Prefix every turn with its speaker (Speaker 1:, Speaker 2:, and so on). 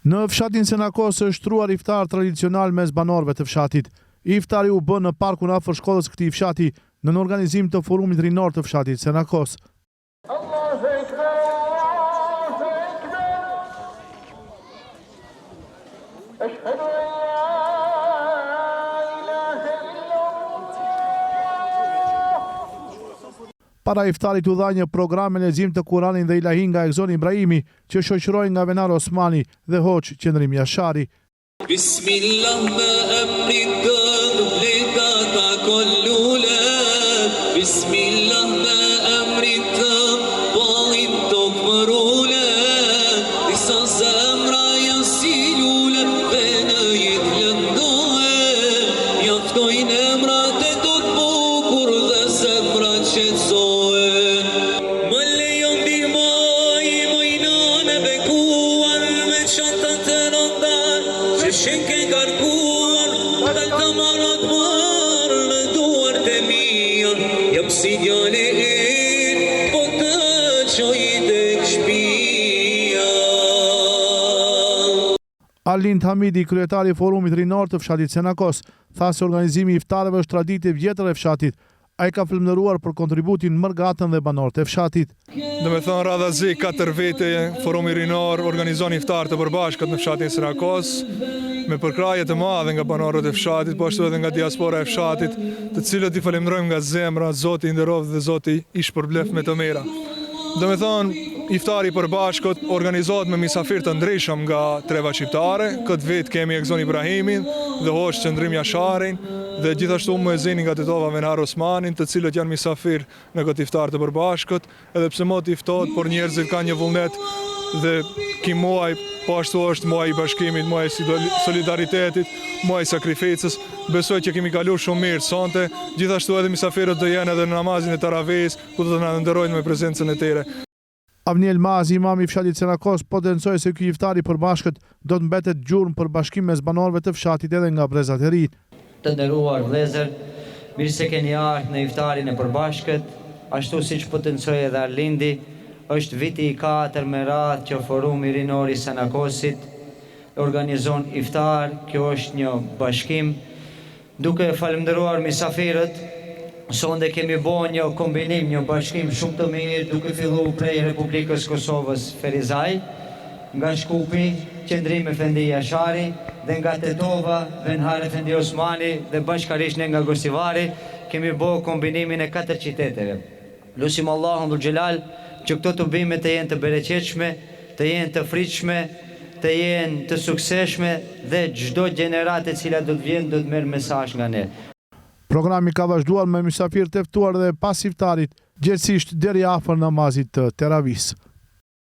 Speaker 1: Në fshatin Senakos është shtruar iftar tradicional mes banorëve të fshatit. Iftari u bë në parkun afër shkollës së këtij fshati në organizim të forumit rinor të fshatit Senakos. Para iftarit u dha një program me lexim të Kuranit dhe ilahi nga Egzoni Ibrahimi, që shoqëroi nga Venar Osmani dhe Hoxh Qendrim Jashari.
Speaker 2: Bismillah me emrin tënd vleta kollule. Bismillah me emrin tënd balin tok mërule. Disa zemra janë si lule dhe në jetë lëndohe. Jaftojnë emrat e tot bukur dhe zemra qetësohen. Shenke garkuar, dal të marat marë në duar të mija, jam si djale po të qoj të këshpia.
Speaker 1: Alind Hamidi, kryetari i forumit rinor të fshatit Senakos, tha se organizimi i iftarëve është traditë e vjetër e fshatit. Ai ka falendëruar për kontributin mërgatën dhe banorët e fshatit.
Speaker 3: Do me thonë radhazi 4 vete forumi rinor organizon iftar të përbashkët në fshatin Senakos, me përkraje të madhe nga banorët e fshatit, po ashtu edhe nga diaspora e fshatit, të cilët i falenderojmë nga zemra, Zoti i nderoft dhe Zoti i shpërbleft me të mira. Do me thonë, iftari përbashkët organizohet me misafir të ndryshëm nga treva shqiptare. Këtë vit kemi Egzoni Ibrahimin dhe Hoxh Qendrim Jasharin dhe gjithashtu muezinin nga Tetova Venar Osmanin, të cilët janë misafir në këtë iftar të përbashkët, edhe pse moti i ftohtë, por njerëzit kanë një vullnet dhe ky muaj po ashtu është muaj i bashkimit, muaj i solidaritetit, muaj i sakrificës. Besoj që kemi kaluar shumë mirë sonte, gjithashtu edhe misafirët do jenë edhe në namazin e Taravis, ku do të na nderojnë me prezencën e tyre.
Speaker 1: Avniel Mazi, imam i fshatit Senakos, potencoi se ky iftar i përbashkët do të mbetet gjurmë për bashkim mes banorëve të fshatit edhe nga brezat e rinj.
Speaker 4: Të nderuar vëllezër, mirë se keni ardhur në iftarin e përbashkët, ashtu siç potencoi edhe Arlindi. Është viti i 4 me radhë që forumi rinor i Senakosit organizon iftar. Kjo është një bashkim. Duke falendëruar misafirët, sonde kemi bërë një kombinim, një bashkim shumë të mirë, duke filluar prej Republikës Kosovës Ferizaj, nga Shkupi Qendrim Efendi Jashari dhe nga Tetova Venar Efendi Osmani dhe bashkarisht nga Gosivari kemi bërë kombinimin e 4 qyteteve. Lutim Allahun dhul xhelal që këto të bime të jenë të bereqetshme, të jenë të fritshme, të jenë të sukseshme dhe çdo gjenerat e cila do të vjen do të merr mesazh nga ne.
Speaker 1: Programi ka vazhduar me mysafir të ftuar dhe pas iftarit, gjithsesi deri afër namazit të Teravis.